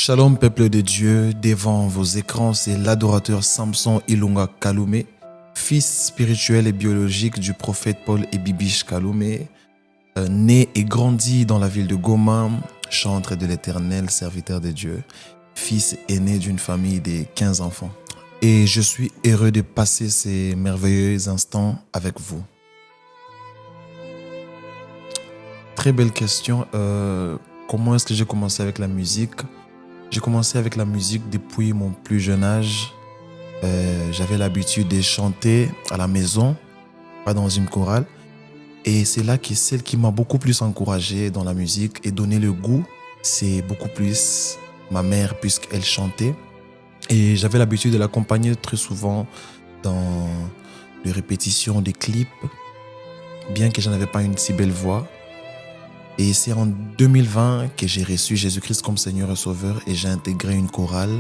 Shalom peuple de Dieu, devant vos écrans, c'est l'adorateur Samson Ilunga Kalume, fils spirituel et biologique du prophète Paul Ebibish Kalume, né et grandi dans la ville de Goma, chantre de l'Éternel, serviteur de Dieu, fils aîné d'une famille de 15 enfants. Et je suis heureux de passer ces merveilleux instants avec vous. Très belle question. Comment est-ce que j'ai commencé avec la musique ? J'ai commencé avec la musique depuis mon plus jeune âge. J'avais l'habitude de chanter à la maison, pas dans une chorale. Et c'est là que celle qui m'a beaucoup plus encouragé dans la musique et donné le goût, c'est beaucoup plus ma mère puisqu'elle chantait. Et j'avais l'habitude de l'accompagner très souvent dans les répétitions des clips, bien que je n'avais pas une si belle voix. Et c'est en 2020 que j'ai reçu Jésus-Christ comme Seigneur et Sauveur et j'ai intégré une chorale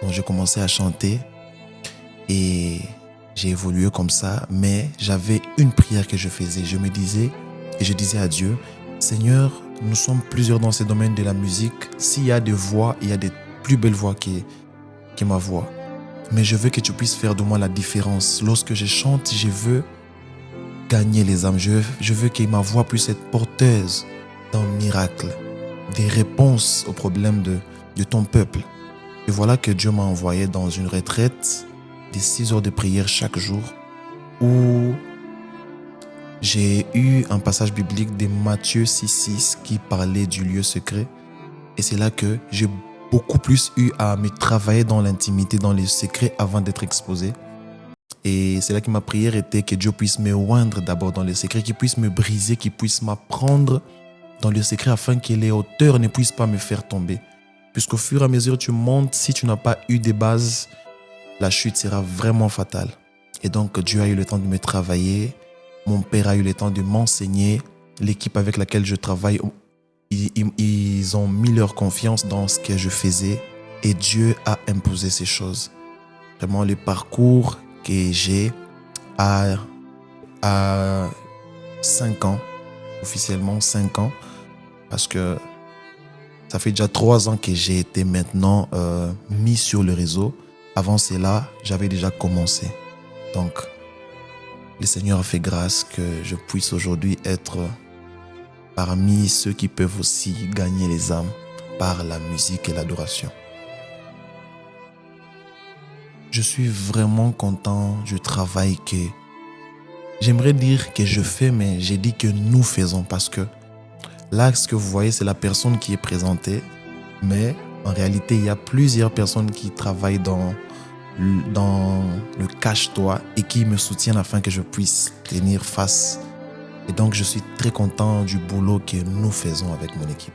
dont j'ai commencé à chanter et j'ai évolué comme ça. Mais j'avais une prière que je faisais. Je disais à Dieu, Seigneur, nous sommes plusieurs dans ce domaine de la musique. S'il y a des voix, il y a des plus belles voix que ma voix. Mais je veux que tu puisses faire de moi la différence. Lorsque je chante, je veux gagner les âmes. Je veux que ma voix puisse être porteuse d'un miracle, des réponses aux problèmes de ton peuple. Et voilà que Dieu m'a envoyé dans une retraite de 6 heures de prière chaque jour où j'ai eu un passage biblique de Matthieu 6,6 qui parlait du lieu secret. Et c'est là que j'ai beaucoup plus eu à me travailler dans l'intimité, dans les secrets avant d'être exposé. Et c'est là que ma prière était que Dieu puisse me oindre d'abord dans les secrets, qu'il puisse me briser, qu'il puisse m'apprendre dans les secrets afin que les hauteurs ne puissent pas me faire tomber. Puisqu'au fur et à mesure tu montes, si tu n'as pas eu des bases, la chute sera vraiment fatale. Et donc Dieu a eu le temps de me travailler, mon père a eu le temps de m'enseigner, l'équipe avec laquelle je travaille, ils ont mis leur confiance dans ce que je faisais et Dieu a imposé ces choses. Vraiment le parcours que j'ai à 5 ans, officiellement 5 ans, parce que ça fait déjà 3 ans que j'ai été maintenant mis sur le réseau. Avant cela, j'avais déjà commencé. Donc, le Seigneur a fait grâce que je puisse aujourd'hui être parmi ceux qui peuvent aussi gagner les âmes par la musique et l'adoration. Je suis vraiment content du travail que j'aimerais dire que je fais, mais j'ai dit que nous faisons parce que là, ce que vous voyez, c'est la personne qui est présentée, mais en réalité, il y a plusieurs personnes qui travaillent dans le cache-toi et qui me soutiennent afin que je puisse tenir face. Et donc, je suis très content du boulot que nous faisons avec mon équipe.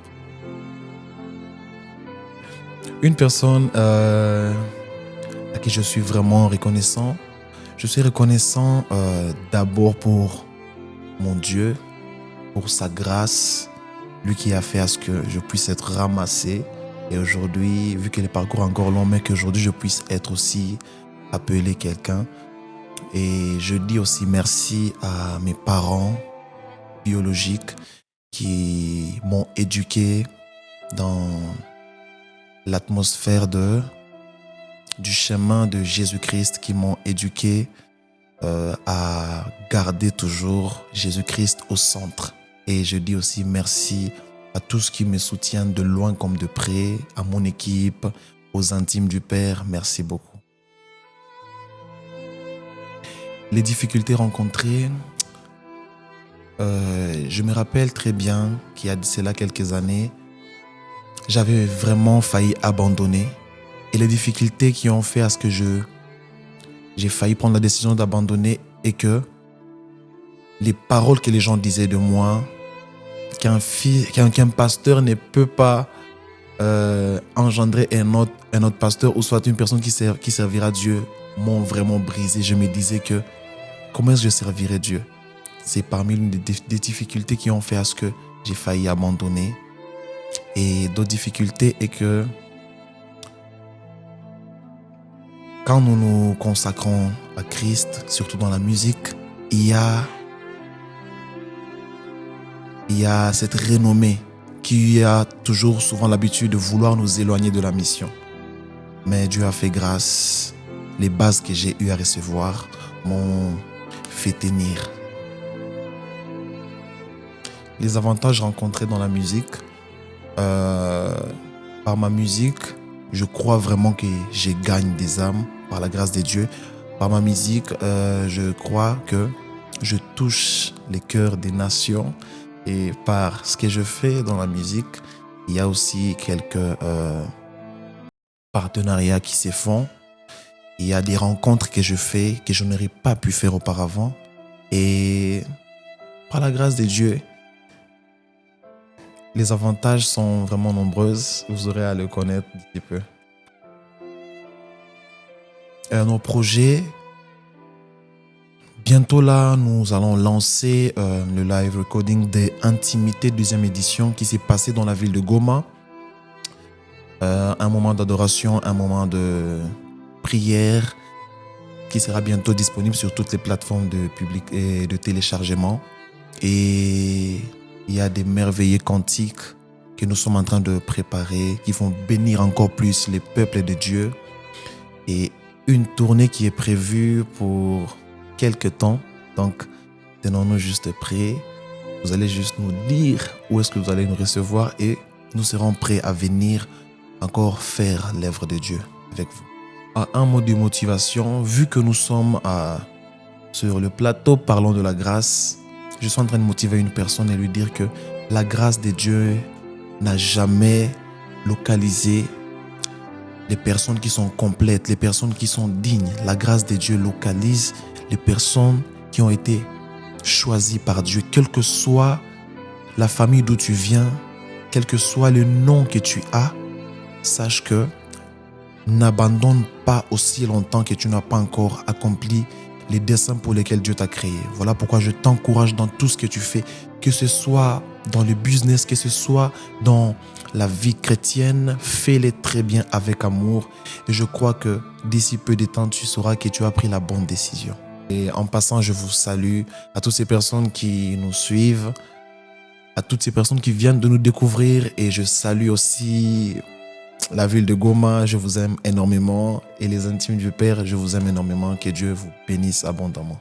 Une personne à qui je suis vraiment reconnaissant. Je suis reconnaissant d'abord pour mon Dieu, pour sa grâce, lui qui a fait à ce que je puisse être ramassé. Et aujourd'hui, vu que le parcours est encore long, mais qu'aujourd'hui je puisse être aussi appelé quelqu'un. Et je dis aussi merci à mes parents biologiques qui m'ont éduqué dans l'atmosphère du chemin de Jésus-Christ, qui m'ont éduqué à garder toujours Jésus-Christ au centre. Et je dis aussi merci à tous qui me soutiennent de loin comme de près, à mon équipe, aux intimes du Père. Merci beaucoup. Les difficultés rencontrées, je me rappelle très bien qu'il y a de cela quelques années, j'avais vraiment failli abandonner. Et les difficultés qui ont fait à ce que j'ai failli prendre la décision d'abandonner et que les paroles que les gens disaient de moi, qu'un pasteur ne peut pas engendrer un autre pasteur ou soit une personne qui servira Dieu, m'ont vraiment brisé. Je me disais que comment est-ce que je servirai Dieu? C'est parmi l'une des difficultés qui ont fait à ce que j'ai failli abandonner. Et d'autres difficultés est que quand nous nous consacrons à Christ, surtout dans la musique, il y a cette renommée qui a toujours souvent l'habitude de vouloir nous éloigner de la mission. Mais Dieu a fait grâce. Les bases que j'ai eu à recevoir m'ont fait tenir. Les avantages rencontrés dans la musique. Par ma musique, je crois vraiment que je gagne des âmes par la grâce de Dieu. Par ma musique, je crois que je touche les cœurs des nations. Et par ce que je fais dans la musique, il y a aussi quelques partenariats qui se font. Il y a des rencontres que je fais que je n'aurais pas pu faire auparavant. Et par la grâce de Dieu, les avantages sont vraiment nombreux. Vous aurez à le connaître un petit peu. Nos projets, bientôt là, nous allons lancer le live recording des Intimités deuxième édition qui s'est passé dans la ville de Goma. Un moment d'adoration, un moment de prière qui sera bientôt disponible sur toutes les plateformes de public et de téléchargement. Et il y a des merveilleux cantiques que nous sommes en train de préparer qui vont bénir encore plus les peuples de Dieu. Et une tournée qui est prévue pour quelques temps. Donc, tenons-nous juste prêts. Vous allez juste nous dire où est-ce que vous allez nous recevoir et nous serons prêts à venir encore faire l'œuvre de Dieu avec vous. Un mot de motivation, vu que nous sommes sur le plateau parlons de la grâce, je suis en train de motiver une personne et lui dire que la grâce de Dieu n'a jamais localisé les personnes qui sont complètes, les personnes qui sont dignes. La grâce de Dieu localise les personnes qui ont été choisies par Dieu, quelle que soit la famille d'où tu viens, quel que soit le nom que tu as, sache que n'abandonne pas aussi longtemps que tu n'as pas encore accompli les desseins pour lesquels Dieu t'a créé. Voilà pourquoi je t'encourage dans tout ce que tu fais, que ce soit dans le business, que ce soit dans la vie chrétienne, fais-les très bien avec amour. Et je crois que d'ici peu de temps, tu sauras que tu as pris la bonne décision. Et en passant, je vous salue à toutes ces personnes qui nous suivent, à toutes ces personnes qui viennent de nous découvrir. Et je salue aussi la ville de Goma, je vous aime énormément. Et les intimes du Père, je vous aime énormément. Que Dieu vous bénisse abondamment.